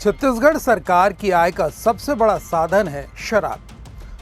छत्तीसगढ़ सरकार की आय का सबसे बड़ा साधन है शराब।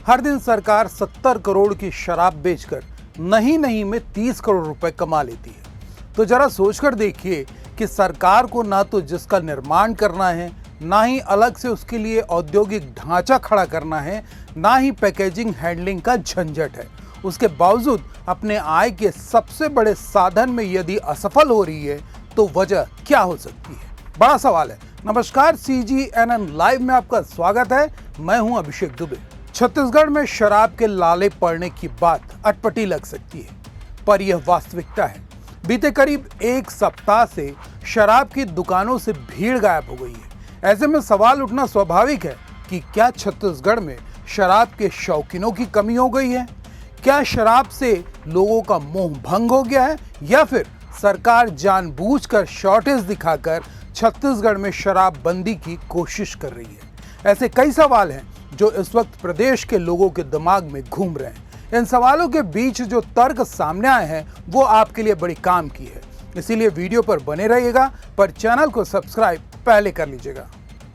हर दिन सरकार 70 करोड़ की शराब बेचकर नहीं में 30 करोड़ रुपए कमा लेती है। तो जरा सोचकर देखिए कि सरकार को ना तो जिसका निर्माण करना है, ना ही अलग से उसके लिए औद्योगिक ढांचा खड़ा करना है, ना ही पैकेजिंग हैंडलिंग का झंझट है। उसके बावजूद अपने आय के सबसे बड़े साधन में यदि असफल हो रही है तो वजह क्या हो सकती है? बड़ा सवाल है। नमस्कार, CGNN लाइव में आपका स्वागत है। मैं हूं अभिषेक दुबे। छत्तीसगढ़ में शराब के लाले पड़ने की बात अटपटी लग सकती है, पर यह वास्तविकता है। बीते करीब एक सप्ताह से शराब की दुकानों से भीड़ गायब हो गई है। ऐसे में सवाल उठना स्वाभाविक है कि क्या छत्तीसगढ़ में शराब के शौकीनों की कमी हो गई है? क्या शराब से लोगों का मोह भंग हो गया है, या फिर सरकार जानबूझकर शॉर्टेज दिखाकर छत्तीसगढ़ में शराबबंदी की कोशिश कर रही है? ऐसे कई सवाल हैं जो इस वक्त प्रदेश के लोगों के दिमाग में घूम रहे हैं। इन सवालों के बीच जो तर्क सामने आए हैं वो आपके लिए बड़ी काम की है, इसीलिए वीडियो पर बने रहिएगा, पर चैनल को सब्सक्राइब पहले कर लीजिएगा।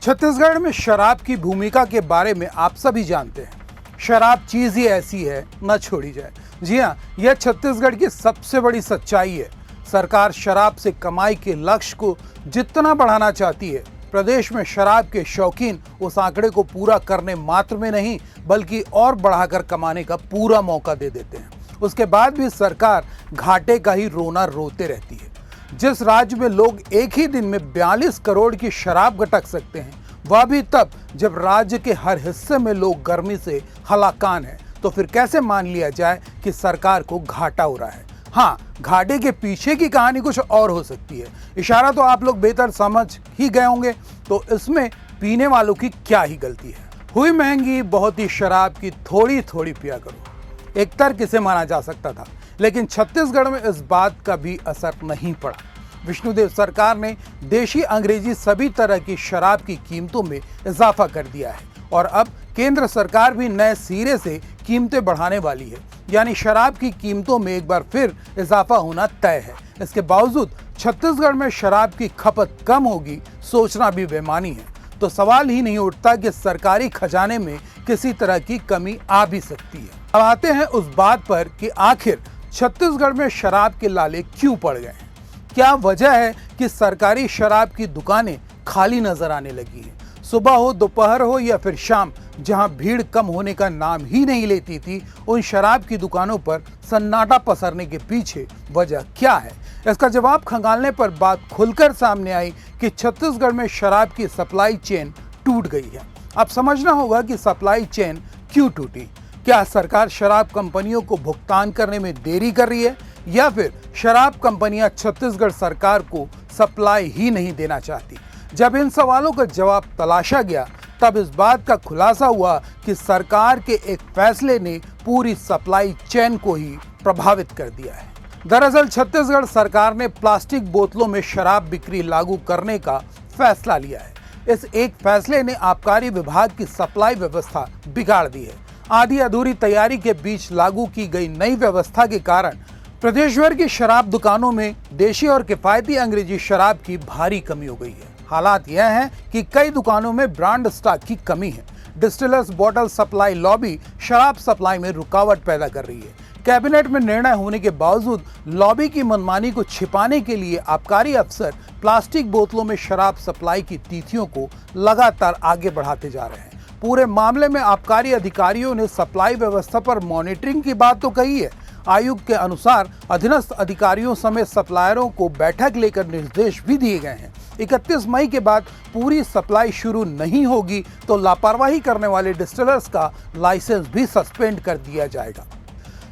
छत्तीसगढ़ में शराब की भूमिका के बारे में आप सभी जानते हैं। शराब चीज ही ऐसी है, न छोड़ी जाए। जी हाँ, यह छत्तीसगढ़ की सबसे बड़ी सच्चाई है। सरकार शराब से कमाई के लक्ष्य को जितना बढ़ाना चाहती है, प्रदेश में शराब के शौकीन उस आंकड़े को पूरा करने मात्र में नहीं, बल्कि और बढ़ाकर कमाने का पूरा मौका दे देते हैं। उसके बाद भी सरकार घाटे का ही रोना रोते रहती है। जिस राज्य में लोग एक ही दिन में 42 करोड़ की शराब गटक सकते हैं, वह भी तब जब राज्य के हर हिस्से में लोग गर्मी से हलाकान हैं, तो फिर कैसे मान लिया जाए कि सरकार को घाटा हो रहा है? हाँ, घाटे के पीछे की कहानी कुछ और हो सकती है। इशारा तो आप लोग बेहतर समझ ही गए होंगे। तो इसमें पीने वालों की क्या ही गलती है? हुई महंगी बहुत ही शराब की थोड़ी थोड़ी पिया करो, एक तर्क इसे माना जा सकता था, लेकिन छत्तीसगढ़ में इस बात का भी असर नहीं पड़ा। विष्णुदेव सरकार ने देशी अंग्रेजी सभी तरह की शराब की कीमतों में इजाफा कर दिया है, और अब केंद्र सरकार भी नए सिरे से कीमतें बढ़ाने वाली है। यानी शराब की कीमतों में एक बार फिर इजाफा होना तय है। इसके बावजूद छत्तीसगढ़ में शराब की खपत कम होगी, सोचना भी बेमानी है। तो सवाल ही नहीं उठता कि सरकारी खजाने में किसी तरह की कमी आ भी सकती है। अब आते हैं उस बात पर कि आखिर छत्तीसगढ़ में शराब के लाले क्यों पड़ गए हैं? क्या वजह है कि सरकारी शराब की दुकानें खाली नजर आने लगी हैं? सुबह हो, दोपहर हो या फिर शाम, जहां भीड़ कम होने का नाम ही नहीं लेती थी, उन शराब की दुकानों पर सन्नाटा पसरने के पीछे वजह क्या है? इसका जवाब खंगालने पर बात खुलकर सामने आई कि छत्तीसगढ़ में शराब की सप्लाई चेन टूट गई है। अब समझना होगा कि सप्लाई चेन क्यों टूटी। क्या सरकार शराब कंपनियों को भुगतान करने में देरी कर रही है, या फिर शराब कंपनियां छत्तीसगढ़ सरकार को सप्लाई ही नहीं देना चाहती? जब इन सवालों का जवाब तलाशा गया, तब इस बात का खुलासा हुआ कि सरकार के एक फैसले ने पूरी सप्लाई चेन को ही प्रभावित कर दिया है। दरअसल छत्तीसगढ़ सरकार ने प्लास्टिक बोतलों में शराब बिक्री लागू करने का फैसला लिया है। इस एक फैसले ने आबकारी विभाग की सप्लाई व्यवस्था बिगाड़ दी है। आधी अधूरी तैयारी के बीच लागू की गई नई व्यवस्था के कारण प्रदेश भर की शराब दुकानों में देशी और किफायती अंग्रेजी शराब की भारी कमी हो गई है। हालात यह है कि कई दुकानों में ब्रांड स्टॉक की कमी है। डिस्टिलर्स बॉटल सप्लाई लॉबी शराब सप्लाई में रुकावट पैदा कर रही है। कैबिनेट में निर्णय होने के बावजूद लॉबी की मनमानी को छिपाने के लिए आबकारी अफसर प्लास्टिक बोतलों में शराब सप्लाई की तिथियों को लगातार आगे बढ़ाते जा रहे हैं। पूरे मामले में आबकारी अधिकारियों ने सप्लाई व्यवस्था पर मॉनिटरिंग की बात तो कही है। आयुक्त के अनुसार अधीनस्थ अधिकारियों समेत सप्लायरों को बैठक लेकर निर्देश भी दिए गए हैं। 31 मई के बाद पूरी सप्लाई शुरू नहीं होगी तो लापरवाही करने वाले डिस्टिलर्स का लाइसेंस भी सस्पेंड कर दिया जाएगा।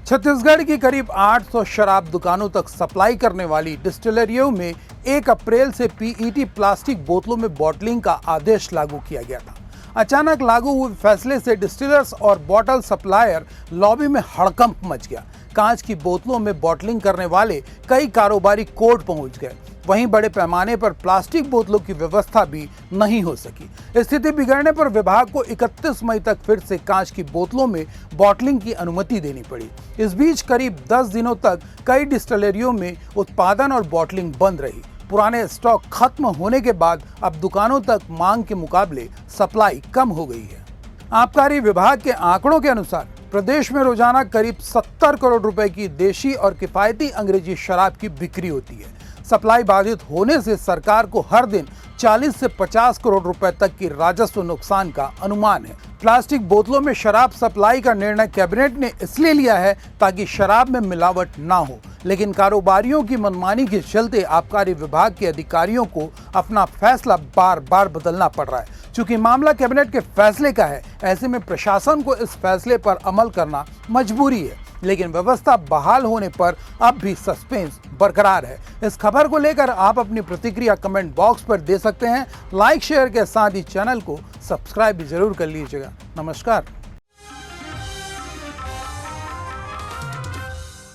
छत्तीसगढ़ की करीब 800 शराब दुकानों तक सप्लाई करने वाली डिस्टिलरियों में 1 अप्रैल से PET प्लास्टिक बोतलों में बॉटलिंग का आदेश लागू किया गया था। अचानक लागू हुए फैसले से डिस्टिलर्स और बॉटल सप्लायर लॉबी में हड़कंप मच गया। कांच की बोतलों में बॉटलिंग करने वाले कई कारोबारी कोर्ट पहुंच गए। वहीं बड़े पैमाने पर प्लास्टिक बोतलों की व्यवस्था भी नहीं हो सकी। स्थिति बिगड़ने पर विभाग को 31 मई तक फिर से कांच की बोतलों में बॉटलिंग की अनुमति देनी पड़ी। इस बीच करीब 10 दिनों तक कई डिस्टिलरियों में उत्पादन और बॉटलिंग बंद रही। पुराने स्टॉक खत्म होने के बाद अब दुकानों तक मांग के मुकाबले सप्लाई कम हो गई है। आबकारी विभाग के आंकड़ों के अनुसार प्रदेश में रोजाना करीब 70 करोड़ रुपए की देशी और किफायती अंग्रेजी शराब की बिक्री होती है। सप्लाई बाधित होने से सरकार को हर दिन 40 से 50 करोड़ रुपए तक की राजस्व नुकसान का अनुमान है। प्लास्टिक बोतलों में शराब सप्लाई का निर्णय कैबिनेट ने इसलिए लिया है ताकि शराब में मिलावट ना हो, लेकिन कारोबारियों की मनमानी के चलते आबकारी विभाग के अधिकारियों को अपना फैसला बार बार बदलना पड़ रहा है। चूंकि मामला कैबिनेट के फैसले का है, ऐसे में प्रशासन को इस फैसले पर अमल करना मजबूरी है, लेकिन व्यवस्था बहाल होने पर अब भी सस्पेंस बरकरार है। इस खबर को लेकर आप अपनी प्रतिक्रिया कमेंट बॉक्स पर दे सकते हैं। लाइक शेयर के साथ ही चैनल को सब्सक्राइब भी जरूर कर लीजिएगा। नमस्कार।